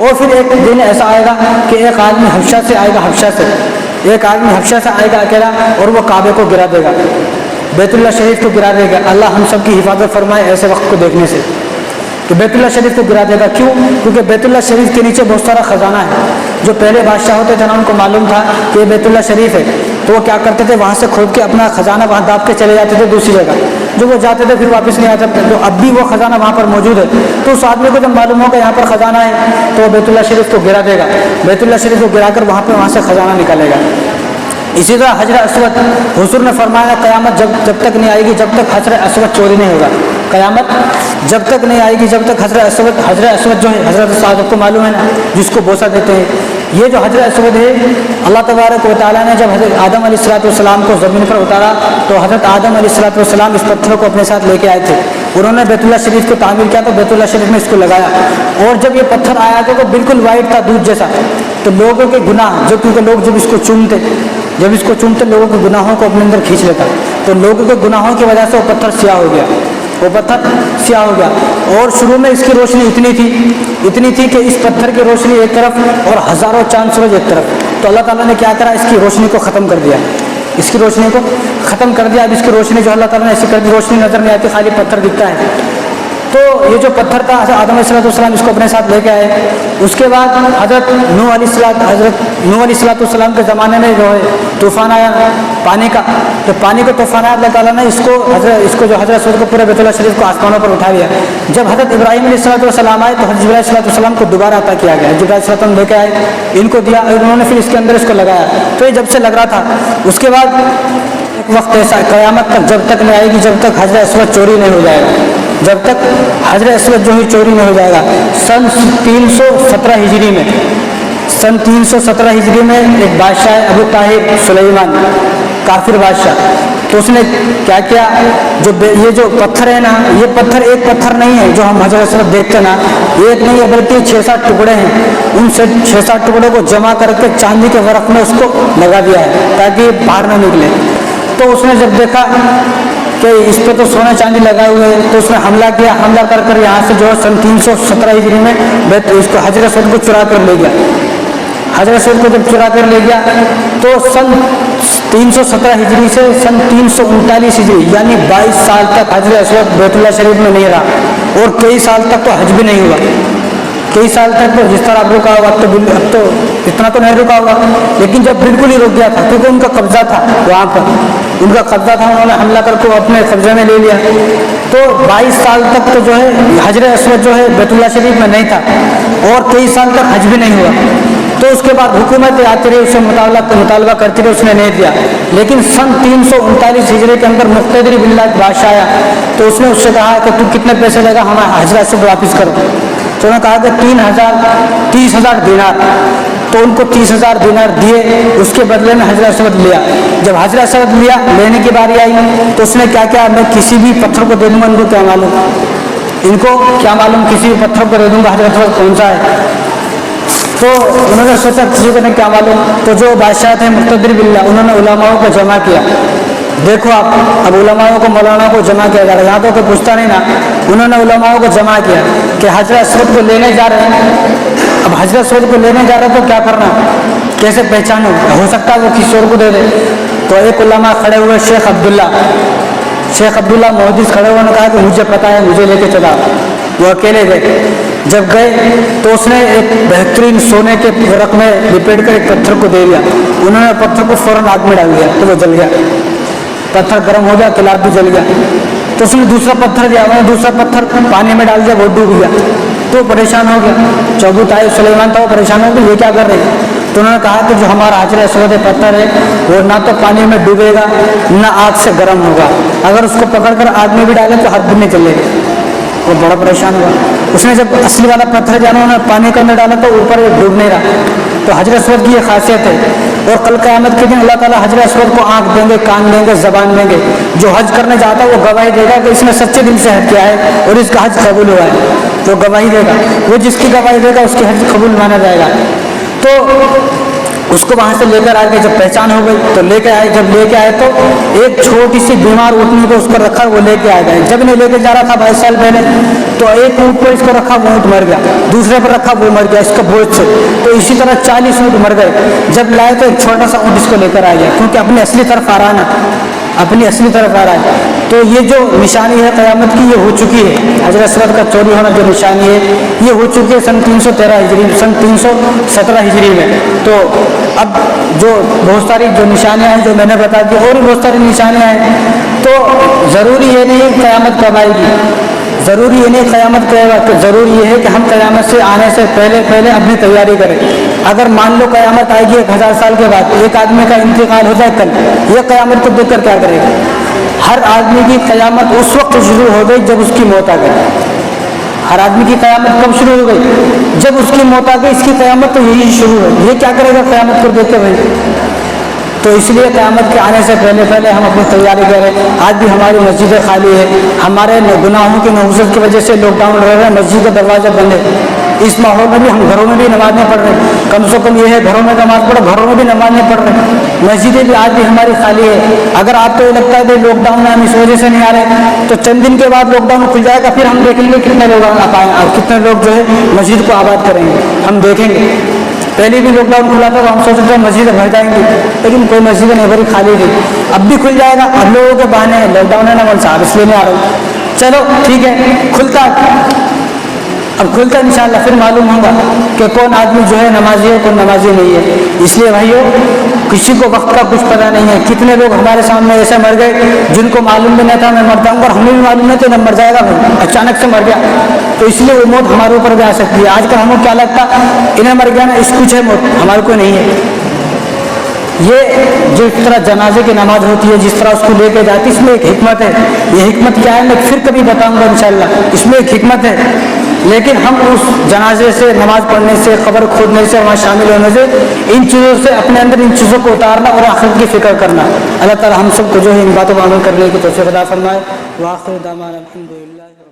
اور پھر ایک دن ایسا آئے گا کہ ایک آدمی حبشہ سے آئے گا، ایک آدمی حبشہ سے آئے گا اکیلا، اور وہ کعبے کو گرا دے گا، بیت اللہ شریف کو گرا دے گا۔ اللہ ہم سب کی حفاظت فرمائے ایسے وقت کو دیکھنے سے، کہ بیت اللہ شریف کو گرا دے گا۔ کیوں؟ کیونکہ بیت اللہ شریف کے نیچے بہت سارا خزانہ ہے۔ جو پہلے بادشاہ ہوتے تھے نا، ان کو معلوم تھا کہ یہ بیت اللہ شریف ہے، تو وہ کیا کرتے تھے، وہاں سے کھود کے اپنا خزانہ وہاں داب کے چلے جاتے تھے دوسری جگہ۔ جو وہ جاتے تھے پھر واپس نہیں آتے، تو اب بھی وہ خزانہ وہاں پر موجود ہے۔ تو اس آدمی کو جب معلوم ہوگا یہاں پر خزانہ ہے، تو وہ بیت اللہ شریف کو گرا دے گا، بیت اللہ شریف کو گرا کر وہاں سے خزانہ نکالے گا۔ اسی طرح حجر اسود، حضور نے فرمایا قیامت جب تک نہیں آئے گی جب تک حجر اسود چوری نہیں ہوگا۔ قیامت جب تک نہیں آئے گی جب تک حجر اسود جو ہے، حضرت صاحب کو معلوم ہے نا، جس کو بوسہ دیتے ہیں، یہ جو حجر اسود ہے، اللہ تبارک و تعالیٰ نے جب حضرت آدم علیہ السلام کو زمین پر اتارا تو حضرت آدم علیہ السلام اس پتھر کو اپنے ساتھ لے کے آئے تھے۔ انہوں نے بیت اللہ شریف کو تعمیر کیا تو بیت اللہ شریف میں اس کو لگایا، اور جب یہ پتھر آیا تو وہ بالکل وائٹ تھا، دودھ جیسا۔ تو لوگوں کے گناہ کیونکہ لوگ جب اس کو چومتے لوگوں کے گناہوں کو اپنے اندر کھینچ لیتا، تو لوگوں کے گناہوں کی وجہ سے وہ پتھر سیاہ ہو گیا، اور شروع میں اس کی روشنی اتنی تھی کہ اس پتھر کی روشنی ایک طرف اور ہزاروں چاند سورج ایک طرف۔ تو اللہ تعالیٰ نے کیا کرا، اس کی روشنی کو ختم کر دیا، اب اس کی روشنی جو اللہ تعالیٰ نے ایسی کر دی، روشنی نظر نہیں آتی، خالی پتھر دکھتا ہے۔ تو یہ جو پتھر تھا آدم علیہ السلام اس کو اپنے ساتھ لے کے آئے۔ اس کے بعد حضرت نوح علیہ السلام کے زمانے میں جو ہے طوفان آیا پانی کا، تو پانی کا طوفان آیا، اللہ تعالیٰ نے اس کو جو حضرت اسود کو پورے بیت اللہ شریف کو آسمانوں پر اٹھا لیا۔ جب حضرت ابراہیم علیہ السلام آئے تو حضرت جبرائیل علیہ السلام کو دوبارہ عطا کیا گیا، جبرائیل علیہ السلام لے کے آئے، ان کو دیا، اور انہوں نے پھر اس کے اندر اس کو لگایا۔ تو یہ جب سے لگ رہا تھا، اس کے بعد ایک وقت ایسا قیامت تک جب تک نہیں آئے گی جب تک حجر اسود چوری نہیں ہو جائے گا، جب تک حجر اسود جو ہے چوری نہیں ہو جائے گا۔ سن 317 ہجری میں ایک بادشاہ ہے ابو طاہر سلیمان، کافر بادشاہ، تو اس نے کیا کیا، یہ جو پتھر ہے نا، یہ پتھر ایک پتھر نہیں ہے جو ہم حجر اسود دیکھتے نا، ایک نہیں ہے بلکہ 6-7 ٹکڑے ہیں۔ ان سے 6-7 ٹکڑوں کو جمع کر کے چاندی کے ورق میں اس کو لگا دیا ہے تاکہ باہر نہ نکلے۔ تو اس نے جب دیکھا کہ اس پہ تو سونا چاندی لگا ہوئے ہے، تو اس نے حملہ کیا، حملہ کر یہاں سے جو ہے سن 317 ہجری میں اس کو حجر اسود کو چرا کر لے گیا۔ حجر اسود کو جب چرا کر لے گیا تو سن 317 ہجری سے سن 339 ہجری یعنی 22 سال تک حجر اسود بیت اللہ شریف میں نہیں رہا، اور کئی سال تک تو حج بھی نہیں ہوا، کئی سال تک تو جس طرح اب رکا ہوگا، اب تو اتنا تو نہیں رکا ہوگا، لیکن جب بالکل ہی رک گیا تھا کیونکہ ان کا قبضہ تھا، وہاں پر ان کا قبضہ تھا، انہوں نے حملہ کر کے اپنے قبضے میں لے لیا۔ تو 22 سال تک تو جو ہے حجر اسود جو ہے بیت اللہ شریف میں نہیں تھا، اور کئی سال تک حج بھی نہیں ہوا۔ تو اس کے بعد حکومت آتی رہی، اس سے مطالبہ کرتی رہی، اس نے نہیں دیا۔ لیکن سن 339 ہجری کے اندر مقتدر باللہ بادشاہ آیا، تو اس نے اس سے کہا کہ تو کتنے پیسے لے گا، ہمیں حجر اسود واپس کرو۔ تو انہوں نے کہا کہ 30,000 دینار، تو ان کو 30,000 دینار دیے، اس کے بدلے میں حجر اسود لیا۔ جب حجر اسود لینے کی باری آئی تو اس نے کیا کیا، میں کسی بھی پتھر کو دے دوں گا، ان کو کیا معلوم کسی بھی پتھر کو دے دوں گا حجر اسود کون سا ہے۔ تو انہوں نے سوچا کسی کو نہیں کیا معلوم، تو جو بادشاہ تھے مقتدر باللہ، انہوں نے علماء کو جمع کیا۔ دیکھو آپ، اب علماء کو مولانا کو جمع کیا جا رہا ہے، یہاں تو کوئی پوچھتا نہیں نا، انہوں نے علماء کو جمع کیا کہ حجر اسود کو لینے جا رہے ہیں، اب حجر اسود کو لینے جا رہے ہیں تو کیا کرنا، کیسے پہچانو، ہو سکتا ہے وہ کسی اور کو دے دے۔ تو ایک علماء کھڑے ہوئے، شیخ عبداللہ محدث کھڑے ہوئے، نے کہا کہ مجھے پتا ہے، مجھے لے کے چلا۔ وہ اکیلے گئے، جب گئے تو اس نے ایک بہترین سونے کے ورق میں لپیٹ کر ایک پتھر کو دے دیا، انہوں نے پتھر کو فوراً آگ میں ڈال دیا تو وہ جل گیا، پتھر گرم ہو گیا، قلعہ بھی جل گیا۔ تو اس نے دوسرا پتھر دیا، انہوں نے دوسرا پتھر پانی میں ڈال دیا، وہ ڈوب گیا، تو پریشان ہو گیا، ابو طاہر سلیمان تھا، وہ پریشان ہو گیا، یہ کیا کر رہے ہیں۔ تو انہوں نے کہا کہ جو ہمارا حجر اسود پتھر ہے وہ نہ تو پانی میں ڈوبے گا نہ آگ سے گرم ہوگا، اگر اس کو پکڑ کر آگ میں بھی ڈالے تو ہاتھ بھی نہیں چلے گا۔ وہ بڑا پریشان ہوا، اس نے جب اصلی والا پتھر جانا انہوں نے پانی کے اندر ڈالا تو اوپر ڈوب نہیں رہا۔ تو حجر اسود کی یہ خاصیت ہے، اور کل قیامت کے دن اللہ تعالیٰ حجر اسود کو آنکھ دیں گے، کان دیں گے، زبان دیں گے، جو حج کرنے جاتا ہے وہ گواہی دے گا کہ اس نے سچے دل سے حج کیا ہے اور اس کا حج قبول ہوا ہے، تو گواہی دے گا، وہ جس کی گواہی دے گا اس کی حج قبول مانا جائے گا۔ تو اس کو وہاں سے لے کر آ کے جب پہچان ہو گئی تو لے کے آئے، جب لے کے آئے تو ایک چھوٹی سی بیمار اونٹنی کو اس کو رکھا، وہ لے کے آ گئے۔ جب انہیں لے کے جا رہا تھا 22 سال پہلے تو ایک اونٹ کو اس کو رکھا، وہ اونٹ مر گیا، دوسرے پر رکھا، وہ مر گیا اس کا بوجھ سے، تو اسی طرح 40 اونٹ مر گئے۔ جب لائے تو ایک چھوٹا سا اونٹ اس کو لے کر آ گیا، کیونکہ اپنی اصلی طرف آ رہا ہے نا، اپنی اصلی طرف آ رہا ہے۔ تو یہ جو نشانی ہے قیامت کی، یہ ہو چکی ہے۔ حجر اسود کا چوری ہونا جو نشانی ہے یہ ہو چکی ہے سن 313 ہجری، سن 317 ہجری میں۔ تو اب جو بہت ساری جو نشانیاں ہیں جو میں نے بتا دی، اور بھی بہت ساری نشانیاں ہیں، تو ضروری یہ نہیں قیامت کب آئے گی، ضروری یہ نہیں قیامت کب، ضروری یہ ہے کہ ہم قیامت سے آنے سے پہلے اپنی تیاری کریں۔ اگر مان لو قیامت آئے گی 1000 سال کے بعد، ایک آدمی کا انتقال ہو جائے کل، یہ قیامت کو دیکھ کر کیا کرے گا؟ ہر آدمی کی قیامت اس وقت شروع ہو گئی جب اس کی موت آ گئی۔ ہر آدمی کی قیامت کب شروع ہو گئی؟ جب اس کی موت آ گئی۔ اس کی قیامت تو یہی شروع ہے، یہ کیا کرے گا قیامت کو دیکھ کے بھائی؟ تو اس لیے قیامت کے آنے سے پہلے ہم اپنی تیاری کریں۔ آج بھی ہماری مسجدیں خالی ہے، ہمارے گناہوں کی نحوست کی وجہ سے لاک ڈاؤن رہ رہے ہیں، مسجد کا دروازہ بند ہے۔ اس ماحول میں بھی ہم گھروں میں بھی نماز نہیں پڑھ رہے، کم سے کم یہ ہے گھروں میں نماز پڑھو، گھروں میں بھی نماز نہیں پڑھ رہے، مسجدیں بھی آج بھی ہماری خالی ہے۔ اگر آپ کو یہ لگتا ہے کہ لاک ڈاؤن میں ہم اس وجہ سے نہیں آ رہے، تو چند دن کے بعد لاک ڈاؤن کھل جائے گا، پھر ہم دیکھیں گے کتنے لوگ آ پائیں اور کتنے لوگ جو ہے مسجد کو آباد کریں گے، ہم دیکھیں گے۔ پہلے بھی لاک ڈاؤن کھلا تھا تو ہم سوچ رہے تھے مسجدیں بھر جائیں گی، لیکن کوئی مسجدیں نہیں بھری، خالی تھی۔ اب بھی کھل جائے گا، اب لوگوں کے بہانے ہیں لاک ڈاؤن ہے نا، صاحب اس لیے نہیں آ رہا ہوں۔ چلو ٹھیک ہے، کھلتا اب کھلتا انشاءاللہ پھر معلوم ہوگا کہ کون آدمی جو ہے نمازی ہے، کون نمازی نہیں ہے۔ اس لیے بھائیو کسی کو وقت کا کچھ پتہ نہیں ہے، کتنے لوگ ہمارے سامنے ایسے مر گئے جن کو معلوم بھی نہیں تھا میں مرتا ہوں، اور ہمیں بھی معلوم نہیں تھا مر جائے گا، اچانک سے مر گیا۔ تو اس لیے وہ موت ہمارے اوپر بھی آ سکتی ہے۔ آج کل ہمیں کیا لگتا انہیں مر گیا نا، اس کچھ ہے موت، ہمارے کو نہیں ہے۔ یہ جس طرح جنازے کی نماز ہوتی ہے، جس طرح اس کو لے کے جاتی، اس میں ایک حکمت ہے۔ یہ حکمت کیا ہے میں پھر کبھی بتاؤں گا انشاءاللہ، اس میں ایک حکمت ہے۔ لیکن ہم اس جنازے سے، نماز پڑھنے سے، قبر کھودنے سے، وہاں شامل ہونے سے، ان چیزوں سے اپنے اندر ان چیزوں کو اتارنا اور آخرت کی فکر کرنا۔ اللہ تعالی ہم سب کو جو ہے ان باتوں کو عمل کرنے کی توفیق عطا فرمائے۔ وآخر دعوانا الحمدللہ۔